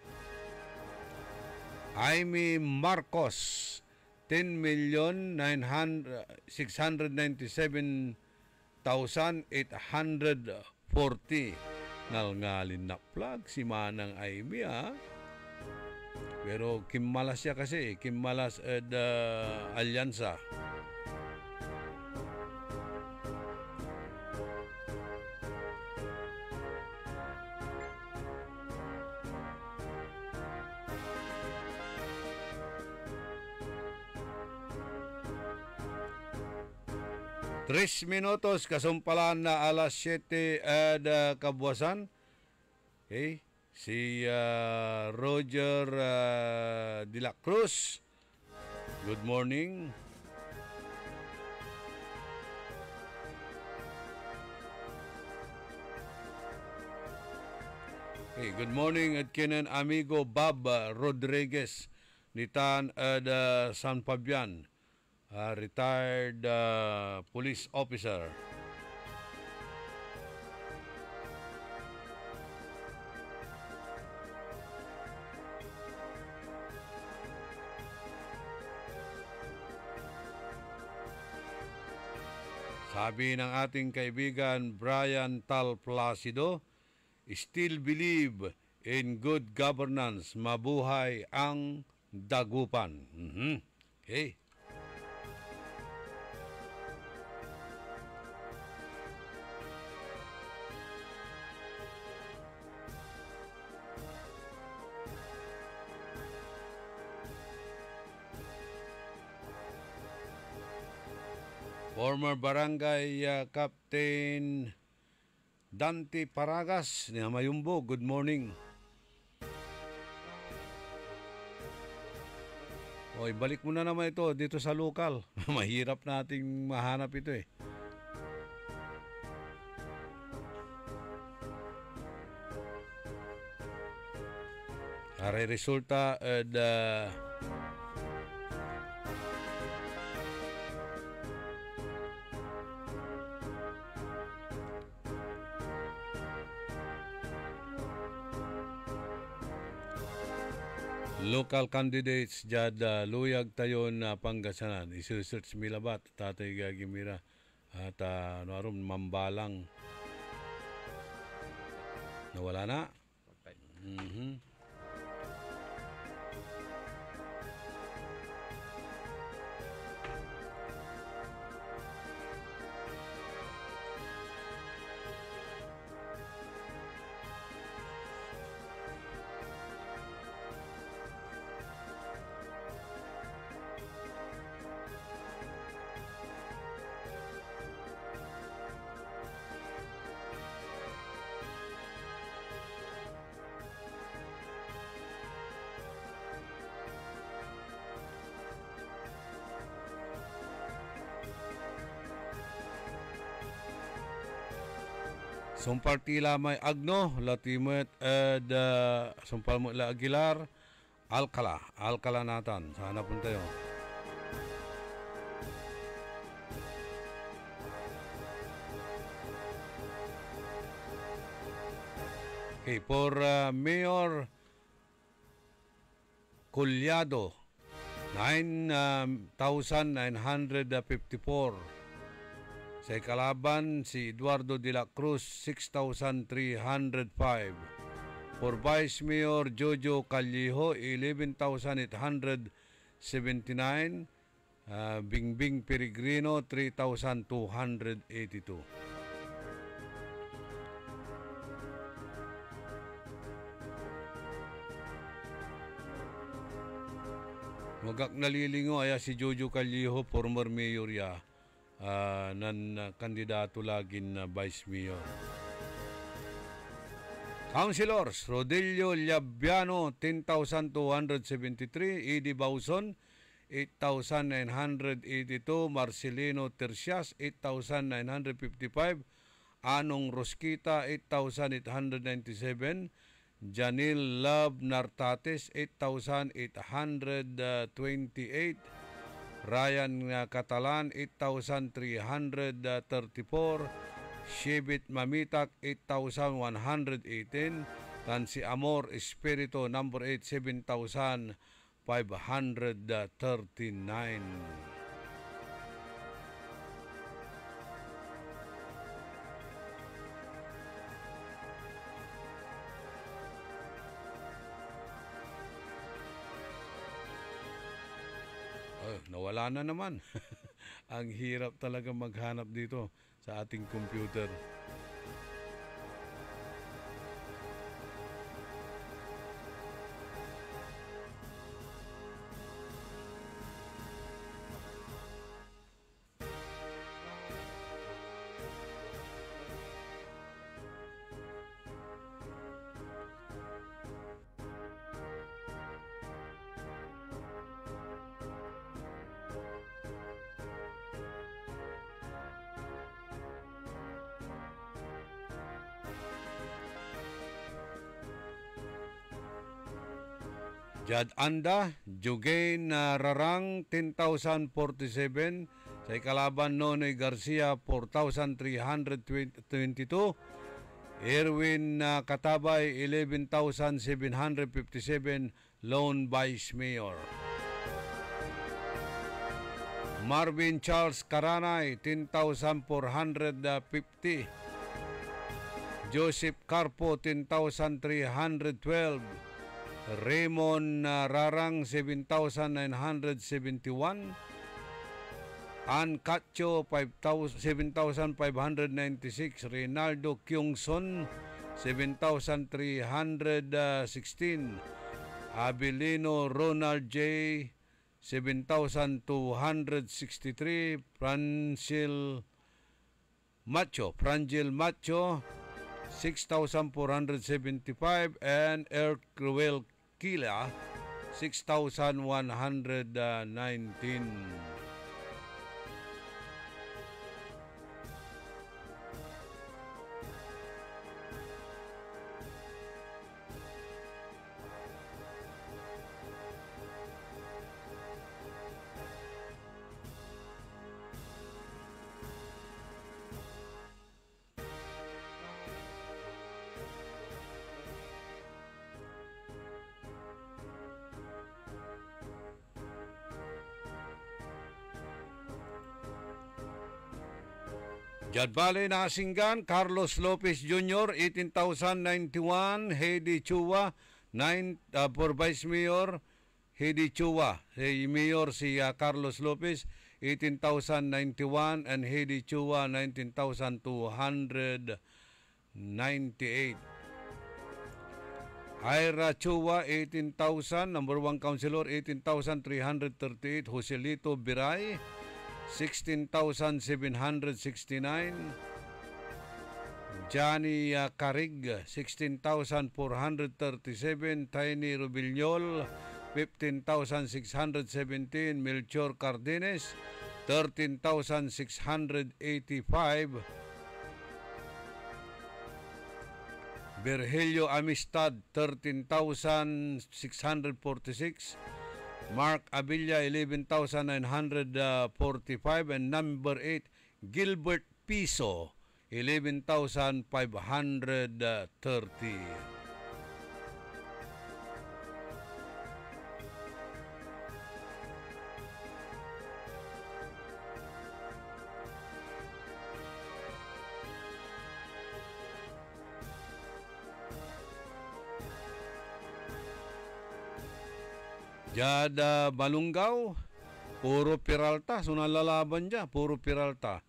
Jaime Marcos 10,697,840. Nalngalin na plug si Manang Jaime pero kimmalas siya kasi kimmalas alyansa. 3 minutos, kasumpalan na alas 7 at kabuwasan. Okay. Si Roger de la Cruz. Good morning. Okay, good morning at kinan amigo Bob Rodriguez nitan at San Fabian, retired police officer. Sabi ng ating kaibigan Brian Tal Placido, still believe in good governance, mabuhay ang dagupan. Okay. Former Barangay Captain Dante Paragas ni Mayumbo, good morning. Oy, balik mo na naman ito dito sa lokal. Mahirap nating mahanap ito eh. Aray resulta local candidates jad luyag tayon Pangasinan. Isu-search Milabat, Tatay Gagimira at naroon Mambalang. Nawala na. Sumpar tila may Agno, Latimet at sumpal mo la Aguilar, Alcala natan. Sana punta yun. Okay, for Mayor Collado, 9,954. Sa kalaban, si Eduardo de la Cruz, 6,305. For Vice Mayor Jojo Callejo, 11,879. Bingbing Peregrino, 3,282. Magak nalilingo ay si Jojo Callejo, former mayor ya. Nan kandidato lagin na Vice Mayor. Councilors, Rodelio Liabiano, 10,273. Edi Bauson, 8,982. Marcelino Tercias, 8,955. Anong Rosquita, 8,897. Janil Love Nartates, 8,828. Ryan Catalan, 8,334. Shebit Mamitak, 8,118. Tansi Amor Espiritu, number 8, 7,539. Nawala na naman. Ang hirap talaga maghanap dito sa ating computer. Jad Anda, Jugain Rarang, 10,047. Sa ikalaban, Nonoy Garcia, 4,322. Erwin Katabay, 11,757. Lone Vice Mayor. Marvin Charles Caranay, 10,450. Joseph Carpo, 10,312. Raymond Rarang, 7,971. Ann Cacho, 7,596. Reynaldo Kyungson, 7,316. Abilino Ronald J., 7,263. Frangil Macho, 6,475. And Ercruel Kila, 6,119. Jad Valley Nasinggan, Carlos Lopez Jr., 18,091. Heidi Chua, for Vice Mayor, Heidi Chua. Si Mayor si Carlos Lopez, 18,091. And Heidi Chua, 19,298. Ira Chua, 18,000. Number 1 Councilor, 18,338. Joselito Biray, 16,769. Johnny Carig, 16,437. Tiny Rubilyol, 15,617. Melchor Cardenes, 13,685. Virgilio Amistad, 13,646. Mark Abilla, 11,945. And number 8, Gilbert Piso, 11,530. Jada Balungaw, puro Peralta. So nalalaban dyan, puro Peralta.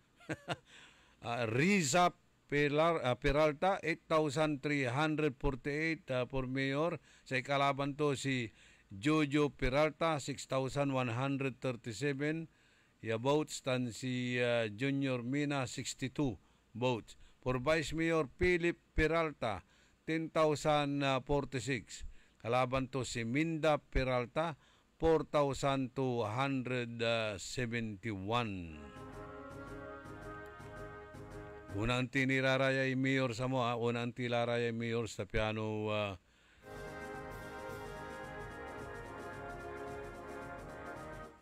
Riza Peralta, 8,348 for mayor. Sa ikalaban to si Jojo Peralta, 6,137 votes. Tan si Junior Mina, 62 votes. For Vice Mayor Philip Peralta, 10,046. Kalaban to si Minda Peralta, 4,271. Unang tiniraraya yung mayor sa mo, unang tiniraraya yung mayor sa piano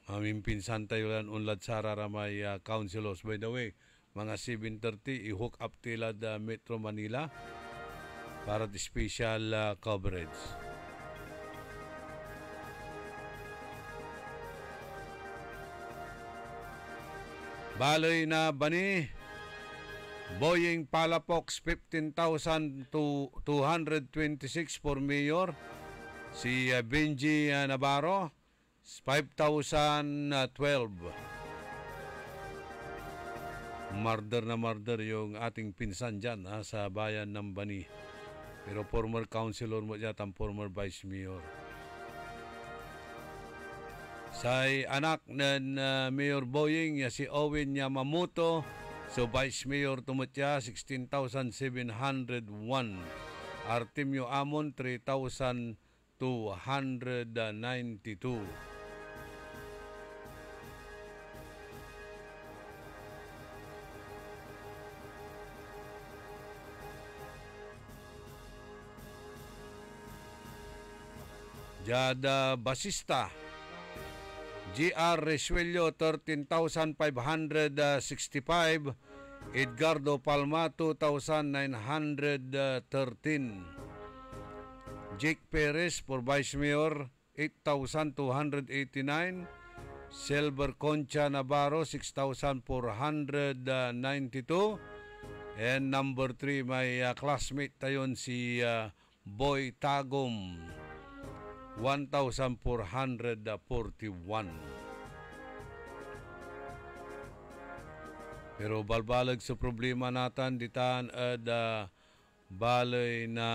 aming pinsan tayo lang unlad sa raramay councilors. By the way, mga 7:30, i-hook up tilad Metro Manila para the special coverage. Baloy na Bani, Boying Palafox, 15,226 for mayor. Si Benji Navarro, 5,012. Murder yung ating pinsan dyan sa bayan ng Bani. Pero former councilor mo dyan, former vice mayor. Sa anak ng Mayor Boying, si Owen Yamamoto, so Vice Mayor tumutya, 16,701. Artemio Amon, 3,292. Jada Basista. GR Resuello 13,565. Edgardo Palma 2,913. Jake Perez for Vice Mayor 8,289. Silver Concha Navarro 6,492. And number 3 may classmate tayon si Boy Tagum 1,441. Pero balbalag sa problema natin ditan ad balay na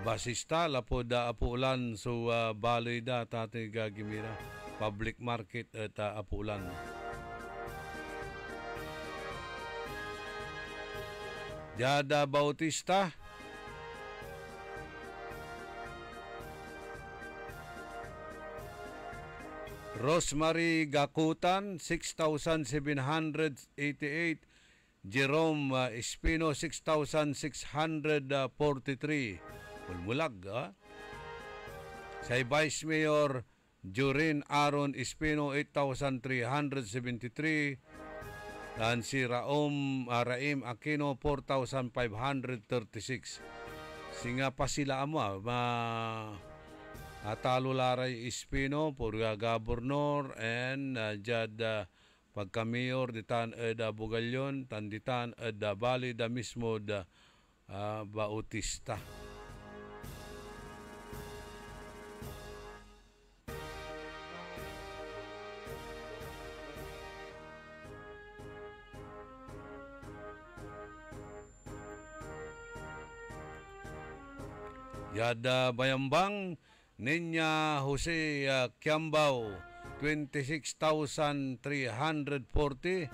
basista lapo da apulan so balay da tatay gagimira public market at apulan. Jada Bautista. Rosemary Gakutan 6,788. Jerome Espino 6,643. Mulmulag Sa Vice Mayor Jorin Aaron Espino 8,373. Dan si Raim Aquino 4,536. Singa pa sila Atalo Laray Espino por Gobernador and Jad pagka-mayor ditan eda Bugalyon tanditan eda Bali da mismo da Bautista. Yada Bayambang Ninya Jose Kiambao 26,340.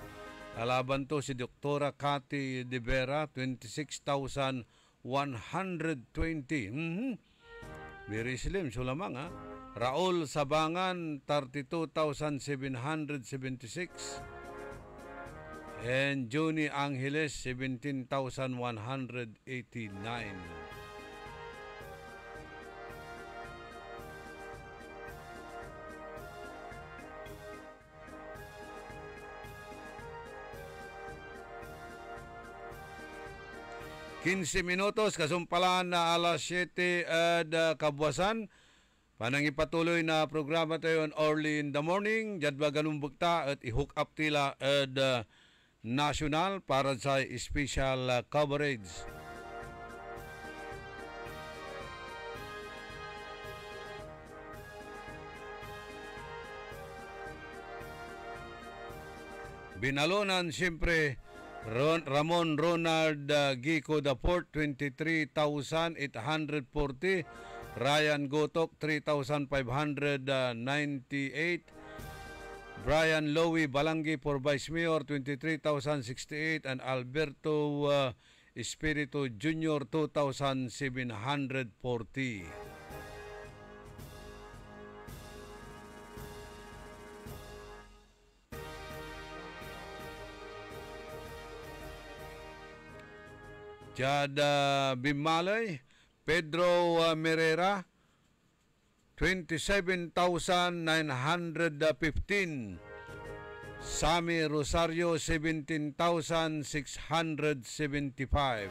Alaban to si Doktora Cathy De Vera 26,120. Very slim so lamang Raul Sabangan 32,776. And Johnny Angeles 17,189. Minutos, kasumpalan na alas 7 at kabuwasan. Panang ipatuloy na programa tayo early in the morning. Jadba ganumbukta at i-hook up tila at national para sa special coverage. Binalunan siyempre Ramon Ronald Gico Daport 23,840. Ryan Gotok 3,598. Brian Lowy Balanggi for Vice Mayor 23,068 and Alberto Espiritu Jr. 2,740. Jada Bimalay, Pedro Merera, 27,915. Sammy Rosario, 17,675.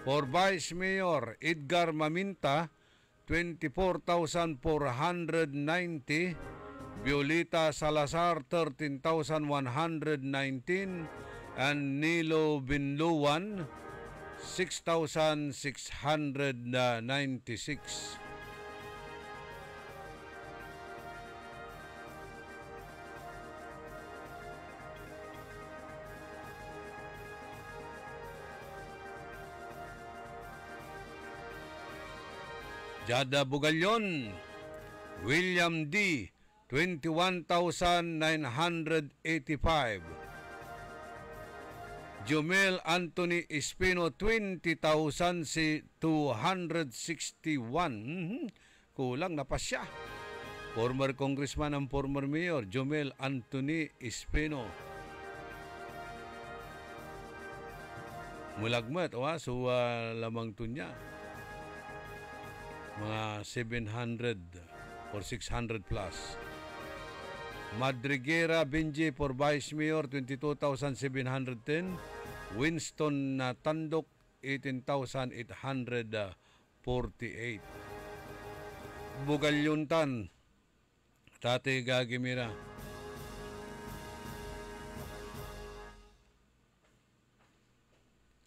For Vice Mayor, Edgar Maminta, 24,490. Violeta Salazar, 13,119. And Nilo Binluwan 6,696. Jada Bugalyon William D 21,985. Jomel Anthony Espino 20,261. Kulang na pa siya. Former congressman ang former mayor Jomel Anthony Espino. mulagmat so lamang tunya mga 700 or 600 plus. Madriguera Benji for Vice Mayor 22,710. Winston Tandok 18,848. Bugalyuntan Tate Gagimira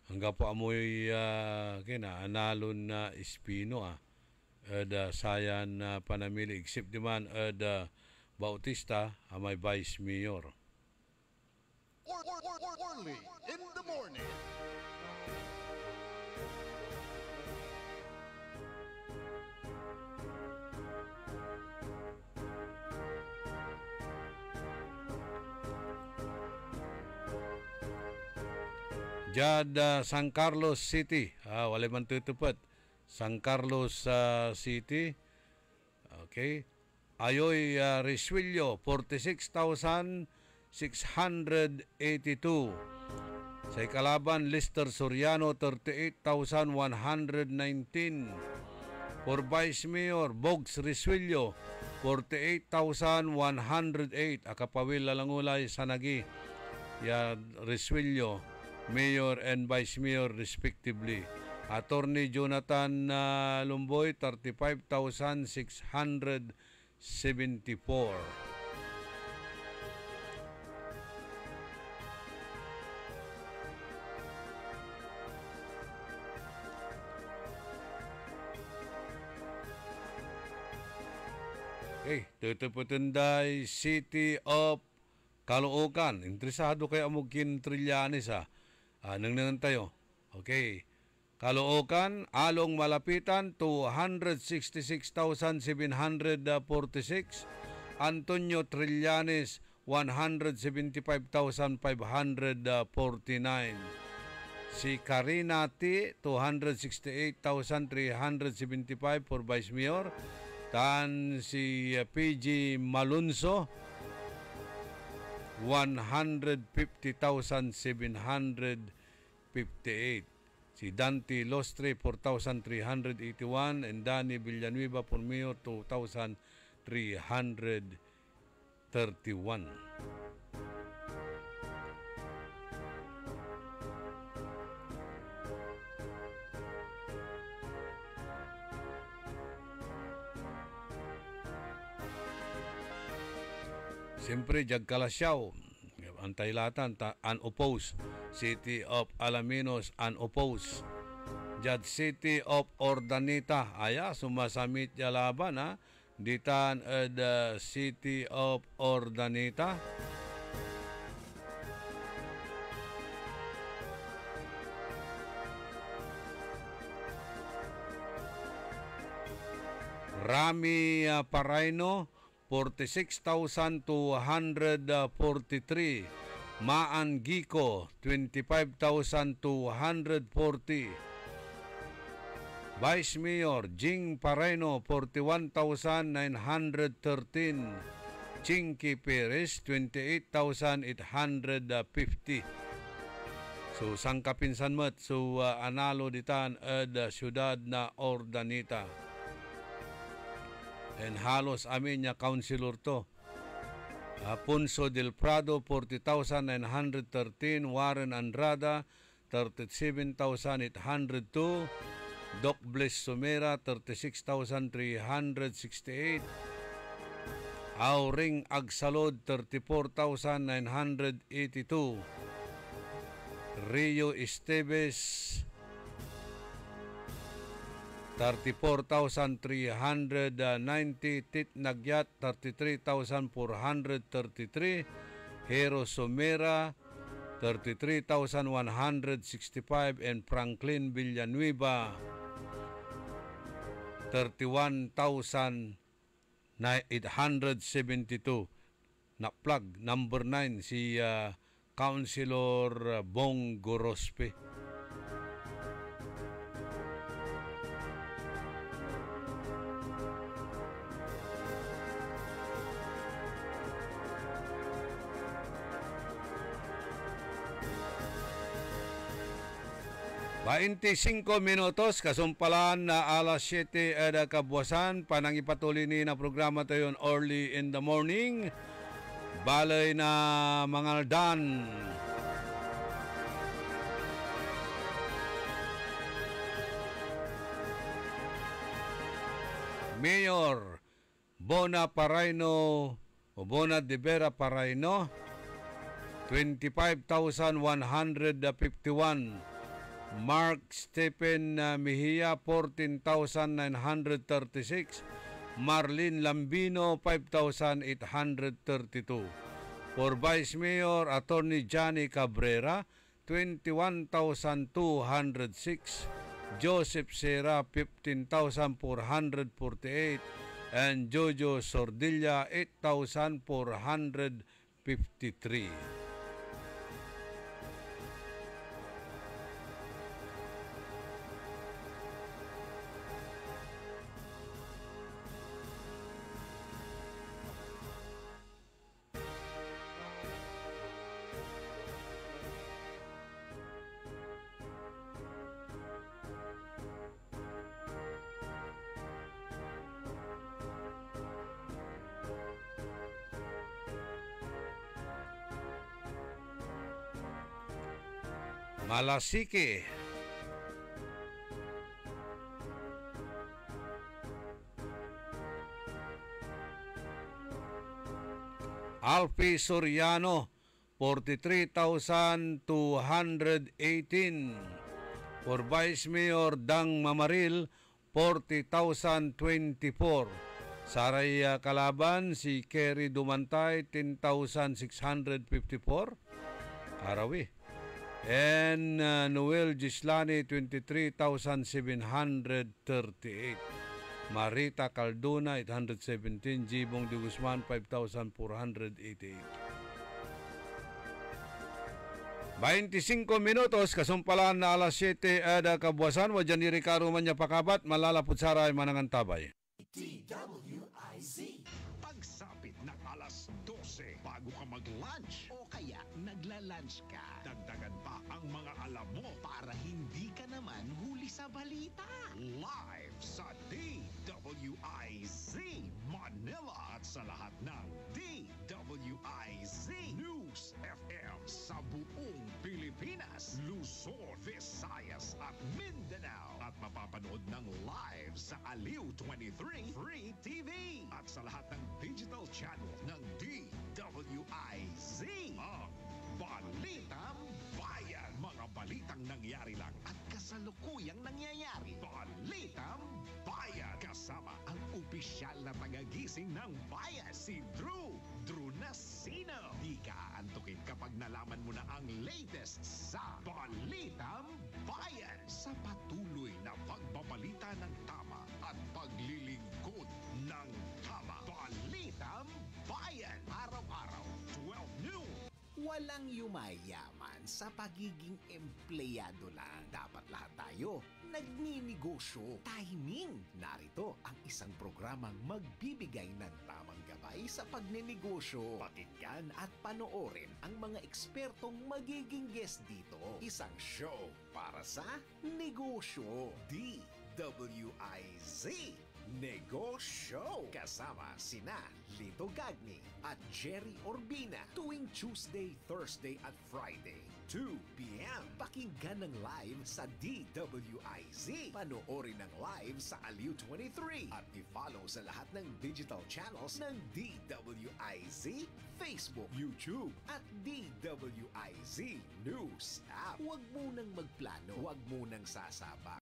hanggang po amoy analon na Espino sayan panamili except naman Bautista may Vice Mayor. Orly in the morning. Jad San Carlos City, wala man tutupad. San Carlos City. Okay. Ayoy Risuello 46,682. Sa ikalaban Lister Soriano 38,119. For Vice Mayor Bogs Risuello 48,108. Akapawil Lalangulay Sanagi Risuello Mayor and Vice Mayor respectively. Attorney Jonathan Lumboy 35,674. Okay, tutuputunday City of Caloocan. Interesado kayo amugin Trillanes nang tayo. Okay. Caloocan, Along Malapitan, 266,746. Antonio Trillanes, 175,549. Si Karina T, 268,375 for Vice Mayor. Tan si PG Malunso, 150,758. Si Dante Lostre, 4,381. And Danny Villanueva for Mayor, 2,331. Siyempre, Jagkalasyaw, Antaylatan, unopposed. City of Alaminos, unopposed. Judge City of Ordanita, sumasamit laban, Ditan the City of Ordanita. Rami Paraino, 46,243. Maan Giko, 25,240. Vice Mayor Jing Pareno, 41,913. Chinky Perez, 28,850. So, sangkapinsan mat, analo ditan siyudad na Ordanita. And halos amin niya councilor to. Apunso del Prado, 40,913. Warren Andrada, 37,802. Doc Bliss Sumera, 36,368. Auring Agsalod, 34,982. Rio Esteves, 34,390. Tit Nagyat, 33,433. Hero Somera, 33,165. And Franklin Villanueva, 31,872. Na-plug, number 9, si Councilor Bong Gorospe. 25 minutos, kasumpalan na alas 7 ada kabuwasan. Panang ipatuloy ni na programa tayo early in the morning. Balay na mga dan. Mayor Bona Paraino o Bona de Vera Paraino, 25,151. Mark Stephen Mejia, 14,936. Marlene Lambino, 5,832. For Vice Mayor, Attorney Johnny Cabrera, 21,206. Joseph Serra, 15,448. And Jojo Sordilla, 8,453. Malasiki. Alfie Soriano, 43,218. For Vice Mayor Dang Mamaril, 40,024. Saray kalaban si Kerry Dumantay, 10,654. Arawi. And Noel Gislani, 23,738. Marita Calduna, 817. Jibong de Guzman, 5,488. 25 minutos, kasumpalan na alas 7 ada kabuwasan. Wajan ni Ricardo Manya Pakabat, malalapot saray manangan tabay. DWIZ. Pagsapit ng alas 12 bago ka mag-lunch o kaya nagla-lunch ka, dagdagan pa ang mga alam mo para hindi ka naman huli sa balita. Live sa DWIZ Manila at sa lahat ng DWIZ News FM sa buong Pilipinas, Luzon, Visayas at Mindanao. At mapapanood ng live sa Aliw 23 Free TV at sa lahat ng digital channel ng DWIZ. Ang Balitang Bayan. Mga balitang nangyari lang at kasalukuyang nangyayari. Balitang Bayan. Kasama ang opisyal na tagagising ng bayan, si Drew Nasino. Di ka aantukin kapag nalaman mo na ang latest sa Balitang Bayan. Sa patuloy na pagbabalita ng tama at paglilingkod ng tama. Balitang Bayan. Araw-araw, 12 noon. Walang yumayaman sa pagiging empleyado lang. Dapat lahat tayo nagninegosyo. Timing! Narito ang isang programang magbibigay ng tamang gabay sa pagnenegosyo. Pakinggan at panoorin ang mga ekspertong magiging guest dito. Isang show para sa negosyo. DWIZ Negosyo. Kasama sina Lito Gagni at Jerry Orbina tuwing Tuesday, Thursday at Friday, 2 p.m. Pakinggan ng live sa DWIZ. Panoorin ng live sa Aliw 23 at i-follow sa lahat ng digital channels ng DWIZ, Facebook, YouTube at DWIZ News App. Huwag munang magplano, huwag munang sasabak.